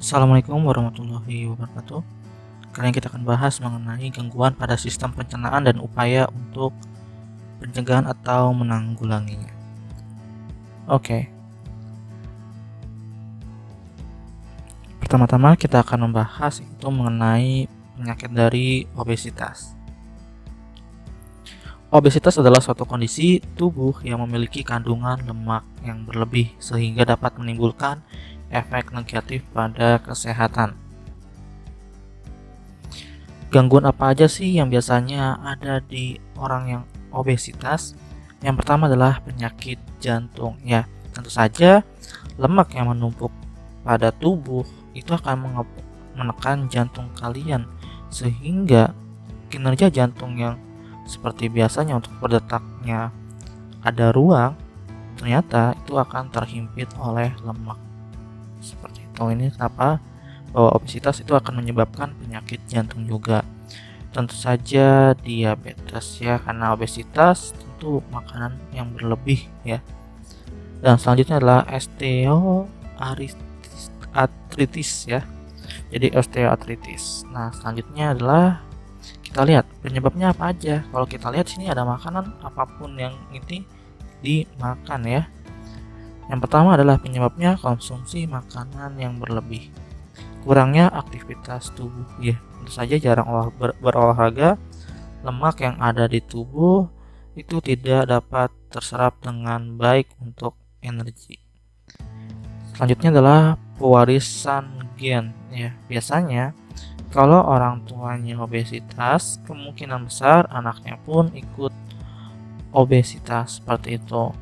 Assalamualaikum warahmatullahi wabarakatuh. Kali ini kita akan bahas mengenai gangguan pada sistem pencernaan dan upaya untuk pencegahan atau menanggulanginya. Oke, pertama-tama kita akan membahas itu mengenai penyakit dari obesitas. Obesitas adalah suatu kondisi tubuh yang memiliki kandungan lemak yang berlebih sehingga dapat menimbulkan efek negatif pada kesehatan. Gangguan apa aja sih yang biasanya ada di orang yang obesitas? Yang pertama adalah penyakit jantung. Ya, tentu saja lemak yang menumpuk pada tubuh itu akan menekan jantung kalian sehingga kinerja jantung yang seperti biasanya untuk berdetaknya ada ruang, ternyata itu akan terhimpit oleh lemak. Seperti itu. Ini kenapa bahwa obesitas itu akan menyebabkan penyakit jantung juga. Tentu saja diabetes ya, karena obesitas tentu makanan yang berlebih ya. Dan selanjutnya adalah osteoartritis ya. Jadi osteoartritis. Nah, selanjutnya adalah kita lihat penyebabnya apa aja. Kalau kita lihat sini ada makanan apapun yang ini dimakan ya. Yang pertama adalah penyebabnya konsumsi makanan yang berlebih. Kurangnya aktivitas tubuh ya. Tentu saja jarang berolahraga, lemak yang ada di tubuh itu tidak dapat terserap dengan baik untuk energi. Selanjutnya adalah pewarisan gen ya. Biasanya kalau orang tuanya obesitas, kemungkinan besar anaknya pun ikut obesitas seperti itu.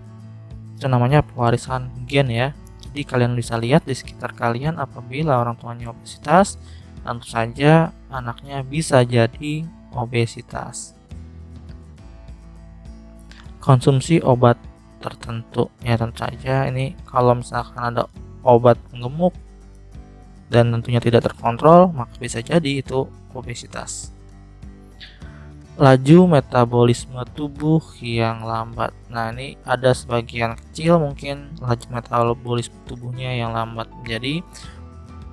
Itu namanya pewarisan gen ya. Jadi kalian bisa lihat di sekitar kalian apabila orang tuanya obesitas, tentu saja anaknya bisa jadi obesitas. Konsumsi obat tertentu ya, tentu saja ini kalau misalkan ada obat penggemuk dan tentunya tidak terkontrol, maka bisa jadi itu obesitas. Laju metabolisme tubuh yang lambat. Nah, ini ada sebagian kecil mungkin laju metabolisme tubuhnya yang lambat. Jadi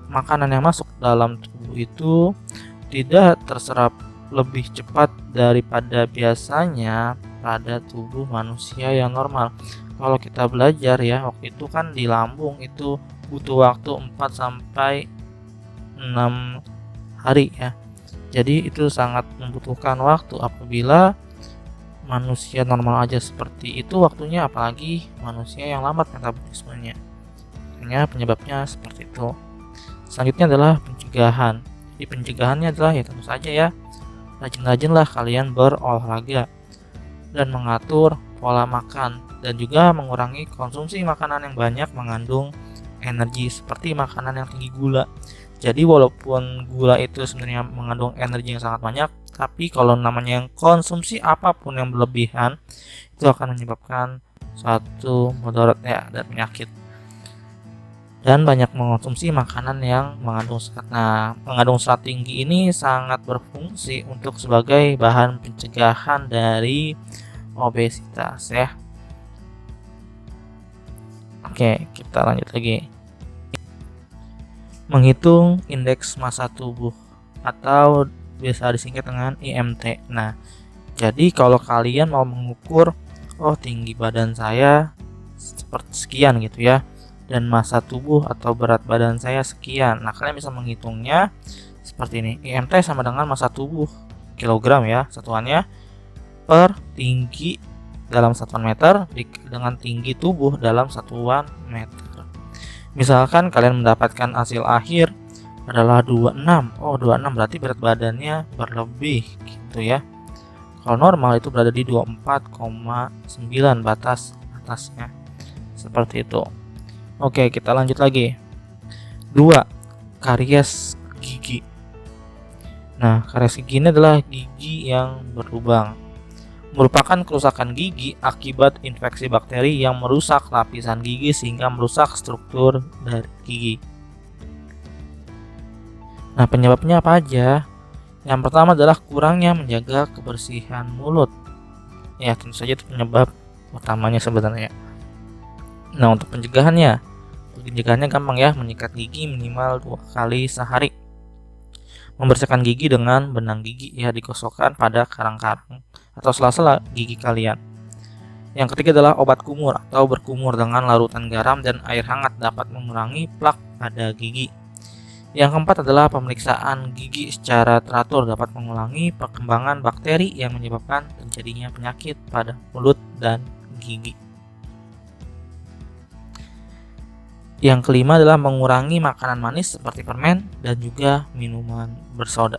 makanan yang masuk dalam tubuh itu tidak terserap lebih cepat daripada biasanya pada tubuh manusia yang normal. Kalau kita belajar ya, waktu itu kan di lambung itu butuh waktu 4 sampai 6 hari ya. Jadi itu sangat membutuhkan waktu. Apabila manusia normal aja seperti itu waktunya, apalagi manusia yang lambat metabolismenya. Hanya penyebabnya seperti itu. Selanjutnya adalah pencegahan. Di pencegahannya adalah ya tentu saja ya, rajin-rajinlah kalian berolahraga dan mengatur pola makan, dan juga mengurangi konsumsi makanan yang banyak mengandung energi seperti makanan yang tinggi gula. Jadi walaupun gula itu sebenarnya mengandung energi yang sangat banyak, tapi kalau namanya yang konsumsi apapun yang berlebihan itu akan menyebabkan suatu mudarat ya dan penyakit. Dan banyak mengonsumsi makanan yang mengandung serat. Nah, mengandung serat tinggi ini sangat berfungsi untuk sebagai bahan pencegahan dari obesitas ya. Oke, kita lanjut lagi. Menghitung indeks massa tubuh atau biasa disingkat dengan IMT. Nah, jadi kalau kalian mau mengukur tinggi badan saya seperti sekian gitu ya, dan massa tubuh atau berat badan saya sekian. Nah, kalian bisa menghitungnya seperti ini. IMT sama dengan massa tubuh kilogram ya, satuannya per tinggi dalam satuan meter dengan tinggi tubuh dalam satuan meter. Misalkan kalian mendapatkan hasil akhir adalah 26. 26 berarti berat badannya berlebih gitu ya. Kalau normal itu berada di 24,9 batas atasnya. Seperti itu. Oke, kita lanjut lagi. 2. Karies gigi. Nah, karies gigi ini adalah gigi yang berlubang. Merupakan kerusakan gigi akibat infeksi bakteri yang merusak lapisan gigi sehingga merusak struktur dari gigi. Nah, penyebabnya apa aja? Yang pertama adalah kurangnya menjaga kebersihan mulut. Ya, tentu saja itu penyebab utamanya sebenarnya. Nah, untuk pencegahannya pencegahannya gampang ya, menyikat gigi minimal 2 kali sehari. Membersihkan gigi dengan benang gigi ya, digosokkan pada karang-karang atau sela-sela gigi kalian. Yang ketiga adalah obat kumur atau berkumur dengan larutan garam dan air hangat dapat mengurangi plak pada gigi. Yang keempat adalah pemeriksaan gigi secara teratur dapat mengurangi perkembangan bakteri yang menyebabkan terjadinya penyakit pada mulut dan gigi. Yang kelima adalah mengurangi makanan manis seperti permen dan juga minuman bersoda.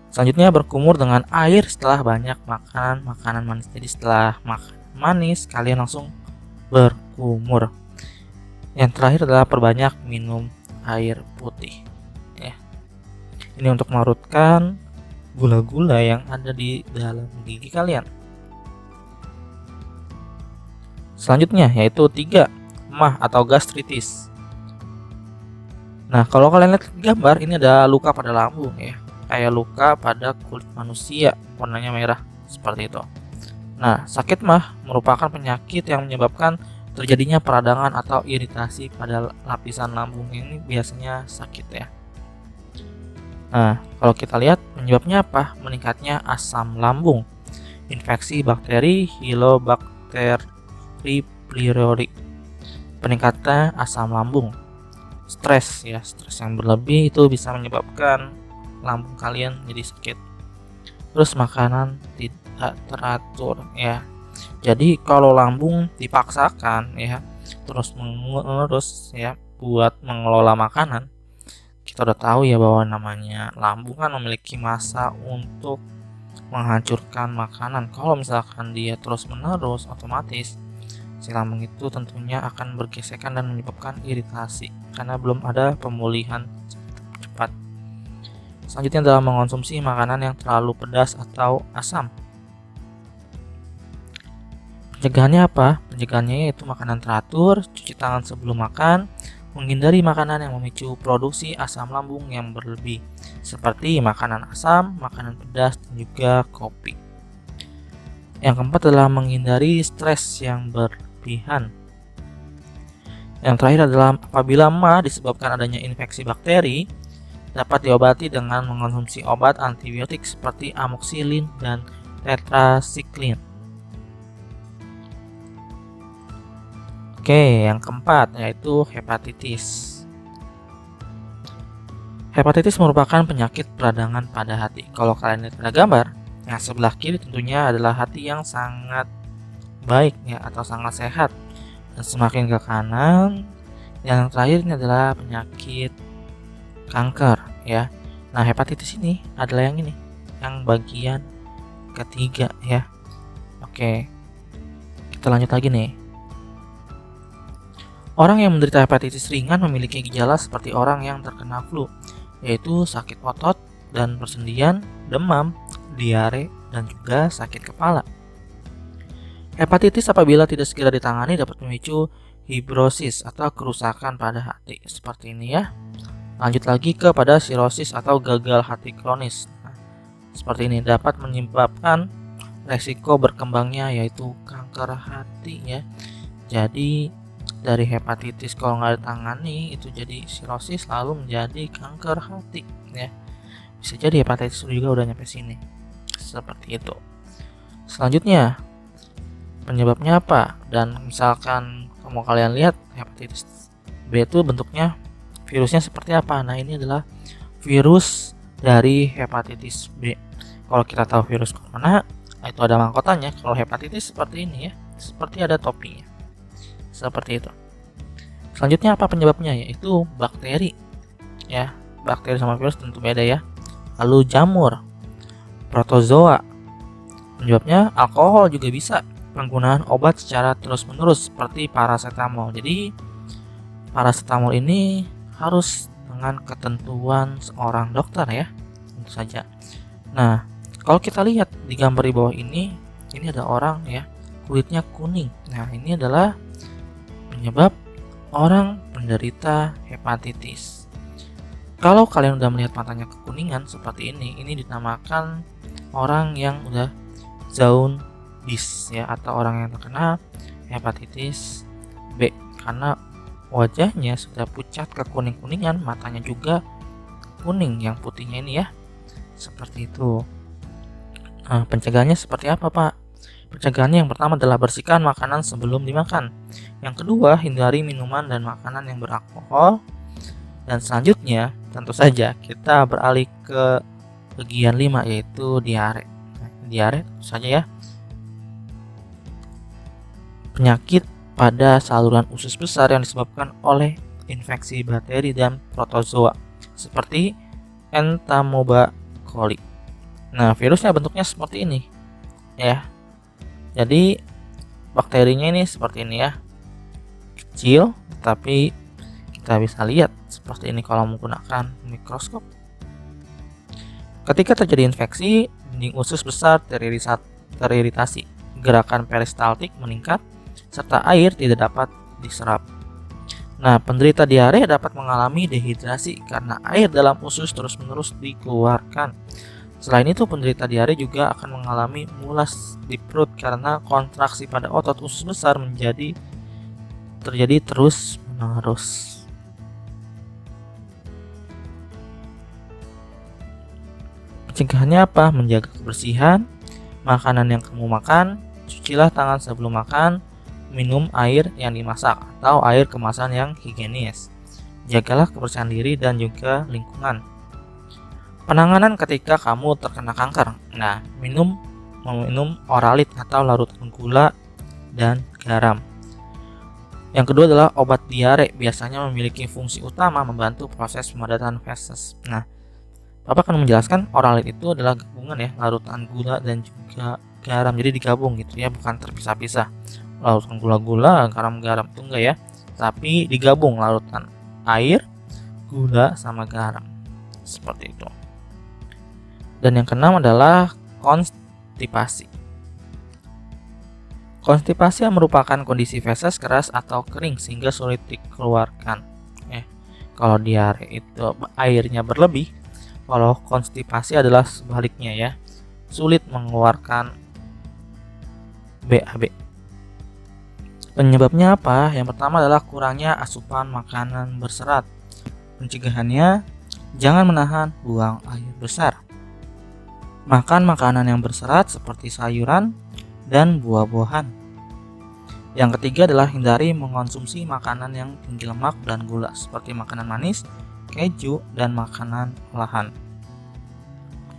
Selanjutnya berkumur dengan air setelah banyak makan makanan manis. Jadi setelah makan manis kalian langsung berkumur. Yang terakhir adalah perbanyak minum air putih ya. Ini untuk melarutkan gula-gula yang ada di dalam gigi kalian. Selanjutnya yaitu 3, emah atau gastritis. Nah, kalau kalian lihat gambar ini ada luka pada lambung ya, kayak luka pada kulit manusia warnanya merah seperti itu. Nah, sakit mah merupakan penyakit yang menyebabkan terjadinya peradangan atau iritasi pada lapisan lambung. Ini biasanya sakit ya. Nah, kalau kita lihat penyebabnya apa? Meningkatnya asam lambung, infeksi bakteri Helicobacter pylori, peningkatan asam lambung, stres ya, stres yang berlebih itu bisa menyebabkan lambung kalian jadi sakit. Terus makanan tidak teratur ya. Jadi kalau lambung dipaksakan ya terus menerus ya buat mengelola makanan, kita udah tahu ya bahwa namanya lambung kan memiliki masa untuk menghancurkan makanan. Kalau misalkan dia terus menerus, otomatis si lambung itu tentunya akan bergesekan dan menyebabkan iritasi karena belum ada pemulihan cepat. Selanjutnya adalah mengonsumsi makanan yang terlalu pedas atau asam. Pencegahannya apa? Pencegahannya yaitu makanan teratur, cuci tangan sebelum makan, menghindari makanan yang memicu produksi asam lambung yang berlebih, seperti makanan asam, makanan pedas, dan juga kopi. Yang keempat adalah menghindari stres yang berlebihan. Yang terakhir adalah apabila MA disebabkan adanya infeksi bakteri, dapat diobati dengan mengonsumsi obat antibiotik seperti amoxicillin dan tetracycline. Oke, yang keempat yaitu hepatitis. Hepatitis merupakan penyakit peradangan pada hati. Kalau kalian lihat pada gambar, yang sebelah kiri tentunya adalah hati yang sangat baik ya atau sangat sehat. Dan semakin ke kanan, yang terakhir ini adalah penyakit kanker ya. Nah, hepatitis ini adalah yang ini, yang bagian ketiga ya. Oke, kita lanjut lagi nih. Orang yang menderita hepatitis ringan memiliki gejala seperti orang yang terkena flu, yaitu sakit otot dan persendian, demam, diare, dan juga sakit kepala. Hepatitis apabila tidak segera ditangani dapat memicu fibrosis atau kerusakan pada hati seperti ini ya. Lanjut lagi kepada sirosis atau gagal hati kronis. Nah, seperti ini dapat menyebabkan resiko berkembangnya yaitu kanker hati ya. Jadi dari hepatitis kalau nggak ditangani itu jadi sirosis lalu menjadi kanker hati ya. Bisa jadi hepatitis juga udah nyampe sini. Seperti itu. Selanjutnya penyebabnya apa? Dan misalkan kalau kalian lihat hepatitis B itu bentuknya virusnya seperti apa? Nah, ini adalah virus dari hepatitis B. Kalau kita tahu virus corona itu ada mahkotanya. Kalau hepatitis seperti ini ya, seperti ada topinya. Seperti itu. Selanjutnya apa penyebabnya? Yaitu bakteri ya. Bakteri sama virus tentu beda ya. Lalu jamur, protozoa. Penyebabnya alkohol juga bisa. Penggunaan obat secara terus-menerus seperti paracetamol. Jadi paracetamol ini harus dengan ketentuan seorang dokter ya, tentu saja. Nah, kalau kita lihat di gambar di bawah ini ada orang ya, kulitnya kuning. Nah, ini adalah penyebab orang penderita hepatitis. Kalau kalian udah melihat matanya kekuningan seperti ini dinamakan orang yang udah jaundice ya, atau orang yang terkena hepatitis B karena wajahnya sudah pucat ke kuning-kuningan, matanya juga kuning yang putihnya ini ya. Seperti itu. Nah, pencegahannya seperti apa, Pak? Pencegahannya yang pertama adalah bersihkan makanan sebelum dimakan. Yang kedua, hindari minuman dan makanan yang beralkohol. Dan selanjutnya, tentu saja kita beralih ke bagian 5, yaitu diare. Nah, diare tentu saja ya, penyakit pada saluran usus besar yang disebabkan oleh infeksi bakteri dan protozoa seperti Entamoeba coli. Nah, virusnya bentuknya seperti ini ya. Jadi bakterinya ini seperti ini ya, kecil, tapi kita bisa lihat seperti ini kalau menggunakan mikroskop. Ketika terjadi infeksi, dinding usus besar teriritasi, gerakan peristaltik meningkat, serta air tidak dapat diserap. Nah, penderita diare dapat mengalami dehidrasi karena air dalam usus terus-menerus dikeluarkan. Selain itu, penderita diare juga akan mengalami mulas di perut karena kontraksi pada otot usus besar terjadi terus-menerus. Pencegahannya apa? Menjaga kebersihan makanan yang kamu makan, cucilah tangan sebelum makan, minum air yang dimasak atau air kemasan yang higienis. Jagalah kebersihan diri dan juga lingkungan. Penanganan ketika kamu terkena kanker. Nah, meminum oralit atau larutan gula dan garam. Yang kedua adalah obat diare, biasanya memiliki fungsi utama membantu proses pemadatan feses. Nah, Bapak akan menjelaskan oralit itu adalah gabungan ya, larutan gula dan juga garam. Jadi digabung gitu ya, bukan terpisah-pisah. Larutan gula-gula, garam-garam itu enggak ya, tapi digabung larutan air, gula sama garam. Seperti itu. Dan yang keenam adalah konstipasi. Konstipasi merupakan kondisi feses keras atau kering sehingga sulit dikeluarkan. Kalau diare itu airnya berlebih, kalau konstipasi adalah sebaliknya ya, sulit mengeluarkan BAB. Penyebabnya apa? Yang pertama adalah kurangnya asupan makanan berserat. Pencegahannya, jangan menahan buang air besar. Makan makanan yang berserat seperti sayuran dan buah-buahan. Yang ketiga adalah hindari mengonsumsi makanan yang tinggi lemak dan gula seperti makanan manis, keju, dan makanan olahan.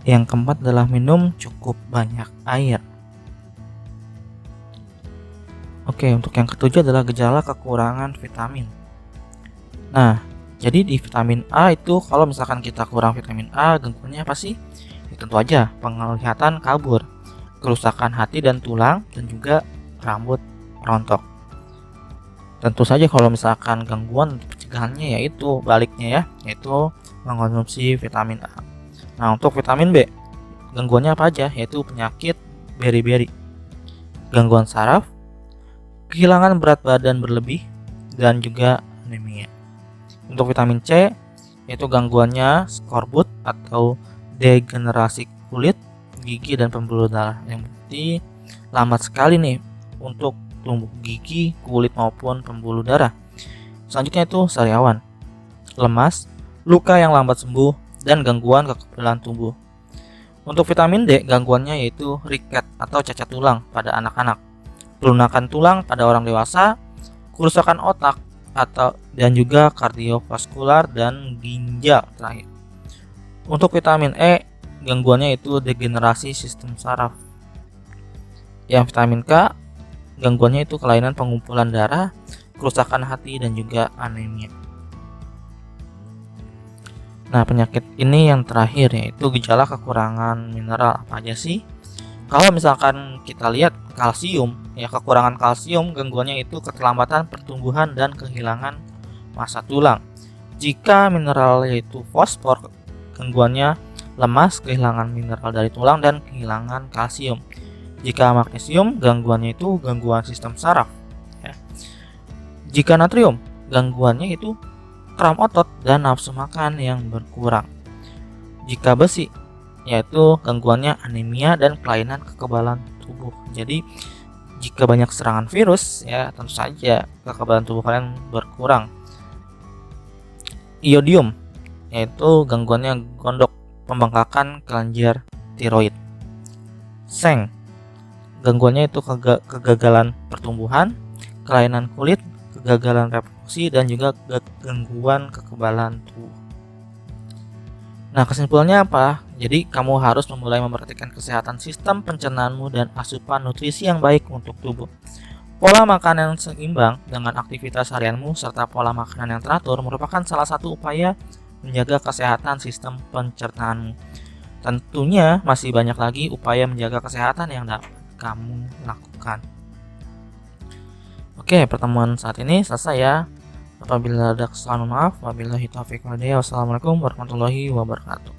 Yang keempat adalah minum cukup banyak air. Oke, untuk yang ketujuh adalah gejala kekurangan vitamin. Nah, jadi di vitamin A itu kalau misalkan kita kurang vitamin A, gangguannya apa sih? Ya, tentu aja penglihatan kabur, kerusakan hati dan tulang, dan juga rambut rontok. Tentu saja kalau misalkan gangguan, pencegahannya yaitu baliknya ya, yaitu mengkonsumsi vitamin A. Nah, untuk vitamin B, gangguannya apa aja? Yaitu penyakit beri-beri, gangguan saraf, kehilangan berat badan berlebih, dan juga anemia. Untuk vitamin C, yaitu gangguannya skorbut atau degenerasi kulit, gigi, dan pembuluh darah. Yang berarti lambat sekali nih untuk tumbuh gigi, kulit, maupun pembuluh darah. Selanjutnya itu sariawan, lemas, luka yang lambat sembuh, dan gangguan kekebalan tubuh. Untuk vitamin D, gangguannya yaitu riket atau cacat tulang pada anak-anak, pelunakan tulang pada orang dewasa, kerusakan otak dan juga kardiovaskular dan ginjal terakhir. Untuk vitamin E, gangguannya itu degenerasi sistem saraf. Yang vitamin K, gangguannya itu kelainan pengumpulan darah, kerusakan hati, dan juga anemia. Nah, penyakit ini yang terakhir yaitu gejala kekurangan mineral. Apa aja sih? Kalau misalkan kita lihat kalsium, ya kekurangan kalsium gangguannya itu keterlambatan pertumbuhan dan kehilangan massa tulang. Jika mineral yaitu fosfor, gangguannya lemas, kehilangan mineral dari tulang, dan kehilangan kalsium. Jika magnesium, gangguannya itu gangguan sistem saraf. Ya. Jika natrium, gangguannya itu kram otot dan nafsu makan yang berkurang. Jika besi, yaitu gangguannya anemia dan kelainan kekebalan tubuh. Jadi jika banyak serangan virus, ya tentu saja kekebalan tubuh kalian berkurang. iodium, yaitu gangguannya gondok, pembengkakan kelenjar tiroid. Seng, gangguannya itu kegagalan pertumbuhan, kelainan kulit, kegagalan reproduksi, dan juga gangguan kekebalan tubuh. Nah, kesimpulannya apa? Jadi, kamu harus memulai memperhatikan kesehatan sistem pencernaanmu dan asupan nutrisi yang baik untuk tubuh. Pola makan yang seimbang dengan aktivitas harianmu serta pola makanan yang teratur merupakan salah satu upaya menjaga kesehatan sistem pencernaanmu. Tentunya masih banyak lagi upaya menjaga kesehatan yang dapat kamu lakukan. Oke, pertemuan saat ini selesai ya. Apabila ada kesalahan, maaf. Wabillahi taufiq wal hidayah. Wassalamualaikum warahmatullahi wabarakatuh.